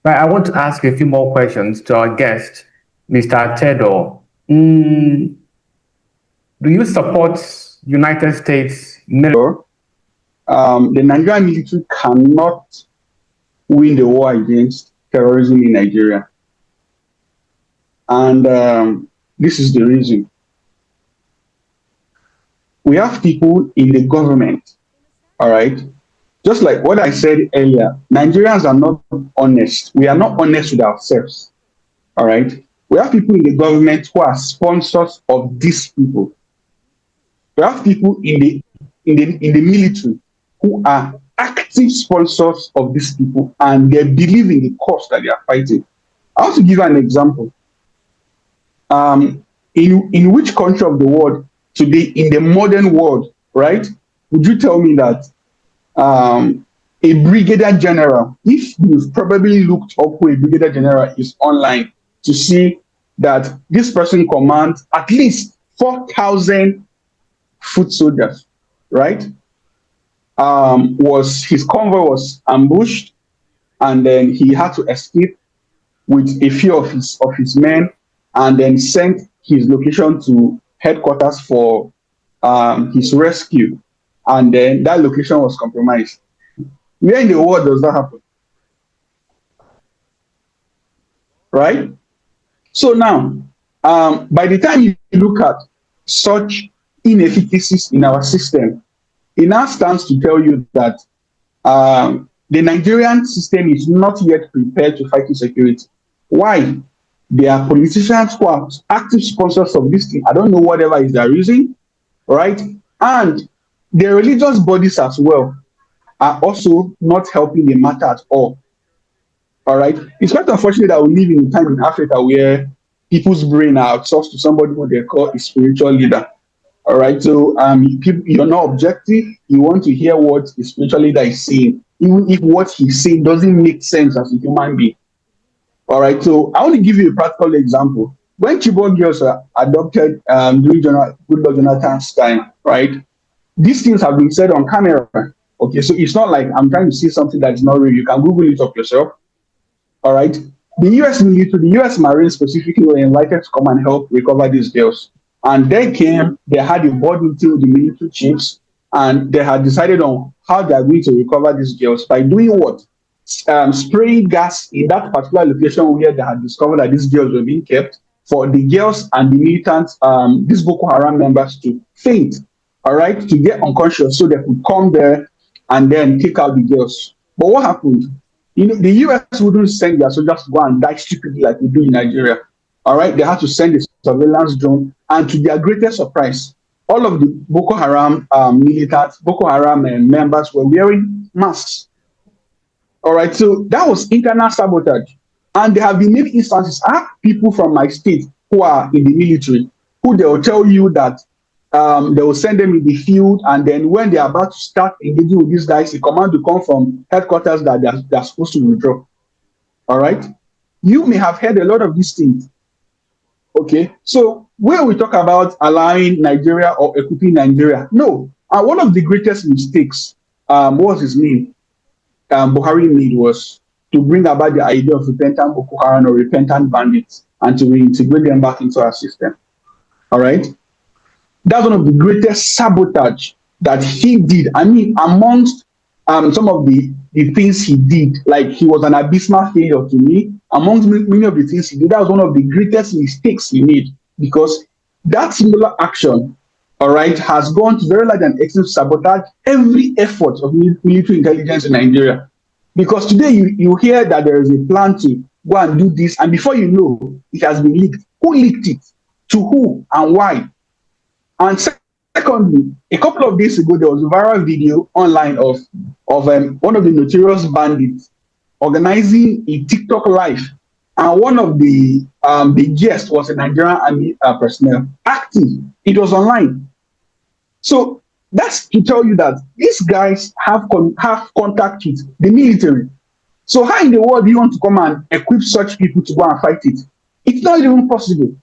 But I want to ask a few more questions to our guest, Mr. Terdoo. Mm, do you support United States military? The Nigerian military cannot win the war against terrorism in Nigeria. And this is the reason. We have people in the government, all right? Just like what I said earlier, Nigerians are not honest. We are not honest with ourselves, all right? We have people in the government who are sponsors of these people. We have people in the military who are active sponsors of these people, and they believe in the cause that they are fighting. I want to give you an example. In which country of the world today, in the modern world, right? Would you tell me that a brigadier general, if you've probably looked up who a brigadier general is online to see that this person commands at least 4,000 foot soldiers, right? Was his convoy was ambushed, and then he had to escape with a few of his men, and then sent his location to headquarters for his rescue, and then that location was compromised. Where in the world does that happen? Right? So now, by the time you look at such inefficacies in our system, it now stands to tell you that the Nigerian system is not yet prepared to fight insecurity. Why? There are politicians who are active sponsors of this thing. I don't know whatever is their reason, right? And the religious bodies as well are also not helping the matter at all. All right. It's quite unfortunate that we live in a time in Africa where people's brain are outsourced to somebody who they call a spiritual leader. All right. So you're not objective. You want to hear what the spiritual leader is saying, even if what he's saying doesn't make sense as a human being. All right. So I want to give you a practical example. When Chibok girls are adopted during Goodluck Jonathan's time, right? These things have been said on camera. Okay, so it's not like I'm trying to say something that's not real. You can Google it up yourself. All right. The US military, the US Marines specifically were invited to come and help recover these girls. And they came, they had a board meeting with the military chiefs, and they had decided on how they are going to recover these girls by doing what? Spraying gas in that particular location where they had discovered that these girls were being kept, for the girls and the militants, these Boko Haram members to faint, all right, to get unconscious so they could come there and then take out the girls. But what happened? You know, the US wouldn't send their soldiers to go and die stupidly like we do in Nigeria. All right, they had to send a surveillance drone, and to their greatest surprise, all of the Boko Haram militants, Boko Haram members were wearing masks. All right, so that was internal sabotage. And there have been many instances. I have people from my state who are in the military who they will tell you that they will send them in the field, and then when they are about to start engaging with these guys, the command will come from headquarters that they're supposed to withdraw. All right, you may have heard a lot of these things. Okay, so when we talk about allowing Nigeria or equipping Nigeria, no. One of the greatest mistakes, what was his name? Buhari made was to bring about the idea of repentant Boko Haram or repentant bandits and to reintegrate them back into our system. All right. That's one of the greatest sabotage that he did. I mean, amongst some of the things he did, like he was an abysmal failure to me. Amongst many of the things he did, that was one of the greatest mistakes he made, because that similar action, all right, has gone to very large an extent to sabotage every effort of military intelligence in Nigeria. Because today you hear that there is a plan to go and do this, and before you know, it has been leaked. Who leaked it? To who and why? And secondly, a couple of days ago, there was a viral video online of one of the notorious bandits organizing a TikTok live, and one of the guests was a Nigerian army personnel acting. It was online. So that's to tell you that these guys have contact with the military. So how in the world do you want to come and equip such people to go and fight it? It's not even possible.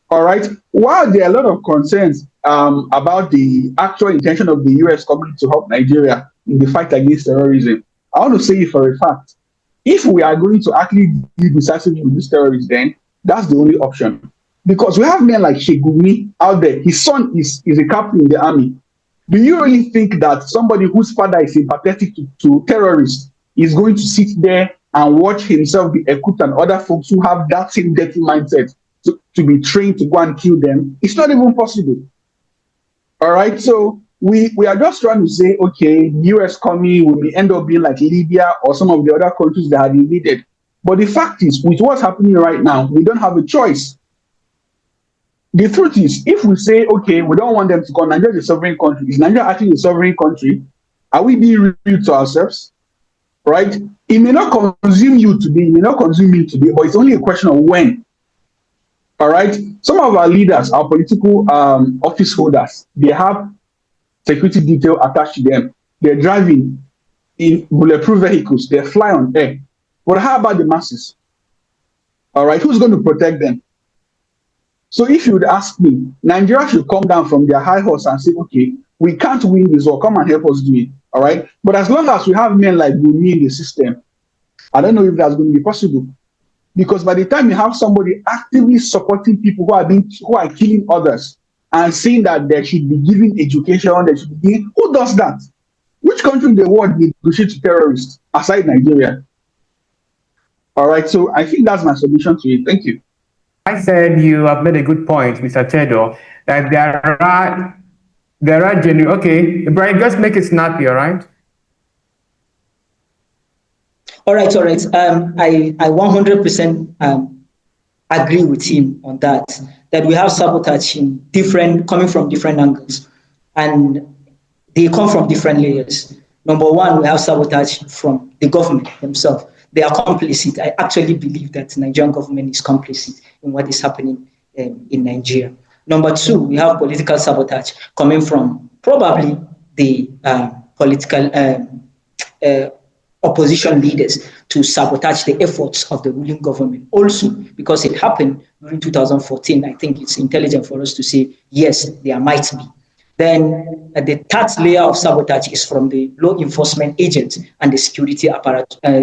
All right. While there are a lot of concerns about the actual intention of the US coming to help Nigeria in the fight against terrorism, I want to say it for a fact. If we are going to actually deal decisively with these terrorists, then that's the only option. Because we have men like Shegumi out there. His son is a captain in the army. Do you really think that somebody whose father is sympathetic to terrorists is going to sit there and watch himself be equipped and other folks who have that same dirty mindset to be trained to go and kill them? It's not even possible. All right. So we are just trying to say, okay, US coming will end up being like Libya or some of the other countries that have invaded. But the fact is, with what's happening right now, we don't have a choice. The truth is, if we say, okay, we don't want them to come, Nigeria is a sovereign country. Is Nigeria actually a sovereign country? Are we being real to ourselves? Right? It may not consume you today, it may not consume me today, but it's only a question of when. All right. Some of our leaders, our political office holders, they have security detail attached to them. They're driving in bulletproof vehicles. They fly on air. But how about the masses? All right. Who's going to protect them? So if you would ask me, Nigeria should come down from their high horse and say, okay, we can't win this war. Come and help us do it. All right. But as long as we have men like Gumi in the system, I don't know if that's going to be possible. Because by the time you have somebody actively supporting people who are killing others and saying that they should be given education, they should be given, who does that? Which country in the world negotiates with terrorists aside Nigeria? All right, so I think that's my solution to it. Thank you. I said you have made a good point, Mr. Terdoo, that there are genuine. Okay, Brian, just make it snappy, all right? All right. I 100% agree with him on that we have sabotage coming from different angles, and they come from different layers. Number one, we have sabotage from the government themselves. They are complicit. I actually believe that the Nigerian government is complicit in what is happening in Nigeria. Number two, we have political sabotage coming from probably the political opposition leaders to sabotage the efforts of the ruling government. Also, because it happened during 2014, I think it's intelligent for us to say, yes, there might be. Then the third layer of sabotage is from the law enforcement agents and the security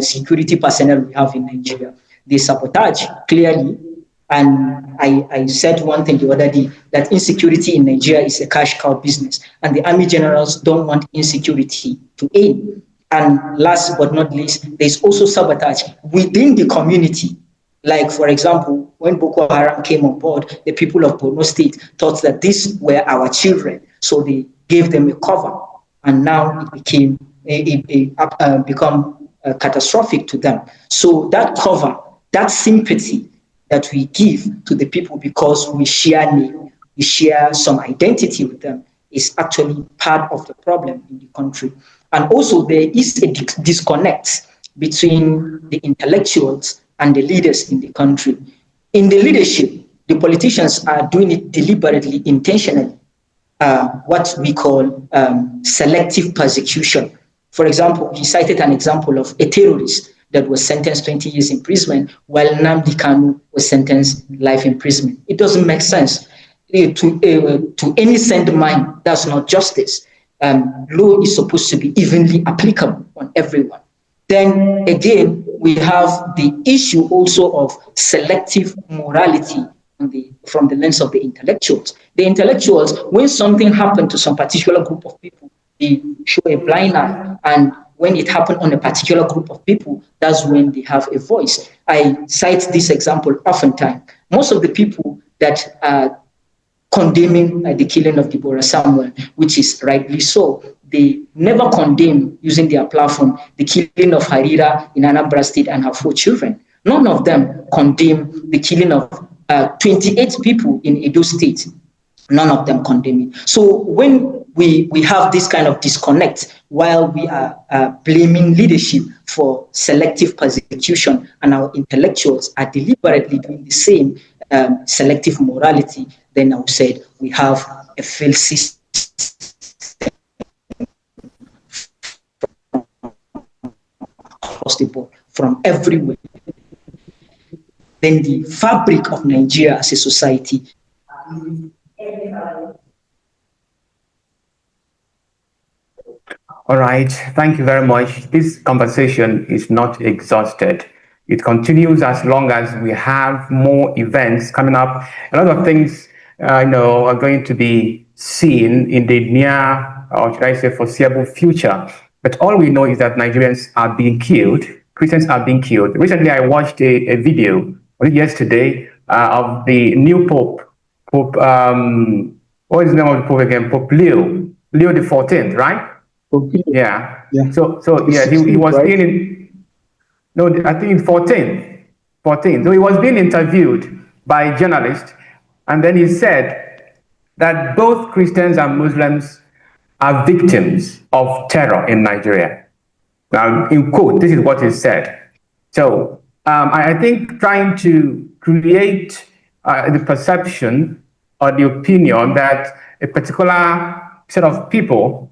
security personnel we have in Nigeria. They sabotage clearly. And I said one thing the other day, that insecurity in Nigeria is a cash cow business, and the army generals don't want insecurity to end. And last but not least, there's also sabotage within the community. Like, for example, when Boko Haram came on board, the people of Borno State thought that these were our children, so they gave them a cover, and now it became become catastrophic to them. So that cover, that sympathy that we give to the people because we share name, we share some identity with them, is actually part of the problem in the country. And also there is a disconnect between the intellectuals and the leaders in the country. In the leadership, the politicians are doing it deliberately, intentionally, what we call selective persecution. For example, he cited an example of a terrorist that was sentenced 20 years imprisonment, while Nnamdi Kanu was sentenced life imprisonment. It doesn't make sense. To any sane mind, that's not justice. Law is supposed to be evenly applicable on everyone. Then again, we have the issue also of selective morality from the lens of the intellectuals. The intellectuals, when something happened to some particular group of people, they show a blind eye, and when it happened on a particular group of people, that's when they have a voice. I cite this example oftentimes. Most of the people that are condemning the killing of Deborah Samuel, which is rightly so, they never condemn, using their platform, the killing of Harira in Anambra State and her 4 children. None of them condemn the killing of 28 people in Edo State. None of them condemn it. So when we have this kind of disconnect, while we are blaming leadership for selective persecution, and our intellectuals are deliberately doing the same selective morality, then I would say we have a failed system across the board, from everywhere. Then the fabric of Nigeria as a society. All right. Thank you very much. This conversation is not exhausted. It continues as long as we have more events coming up. A lot of things, are going to be seen in the near, or should I say, foreseeable future. But all we know is that Nigerians are being killed. Christians are being killed. Recently, I watched a video yesterday of the new Pope. What is the name of the Pope again? Pope Leo the 14th, right? Okay. Yeah. Yeah. So yeah, he was right? no, I think 14. So he was being interviewed by a journalist, and then he said that both Christians and Muslims are victims of terror in Nigeria. Now, in quote, this is what he said. So I think trying to create the perception or the opinion that a particular set of people,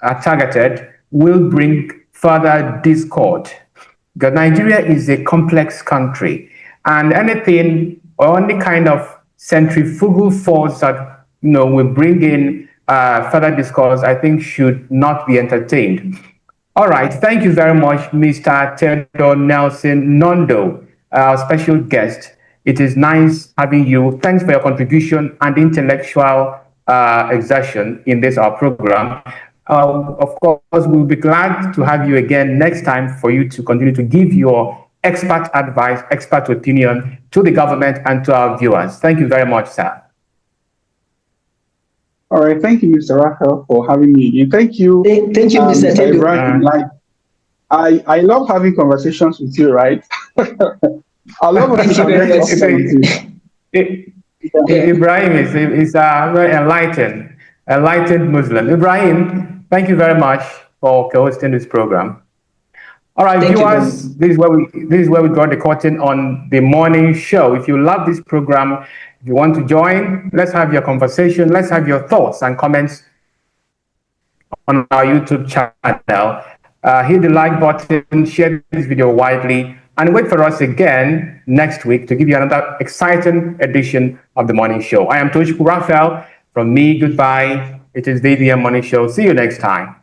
are targeted will bring further discord. Because Nigeria is a complex country, and anything or any kind of centrifugal force that will bring in further discourse, I think, should not be entertained. All right, thank you very much, Mr. Terdoo Nelson Nondo, our special guest. It is nice having you. Thanks for your contribution and intellectual exertion in this our program. Of course, we'll be glad to have you again next time for you to continue to give your expert advice, expert opinion to the government and to our viewers. Thank you very much, sir. All right. Thank you, Mr. Raphael, for having me. And thank you. Thank you, Mr. Terdoo. Ibrahim. I love having conversations with you, right? I love having conversations with you. Ibrahim is a very enlightened Muslim. Ibrahim, thank you very much for co-hosting this program. All right, viewers, this is where we draw the curtain on the morning show. If you love this program, if you want to join, let's have your conversation. Let's have your thoughts and comments on our YouTube channel. Hit the like button, share this video widely, and wait for us again next week to give you another exciting edition of the morning show. I am Toshku Raphael. From me, goodbye. It is DDM Morning Show. See you next time.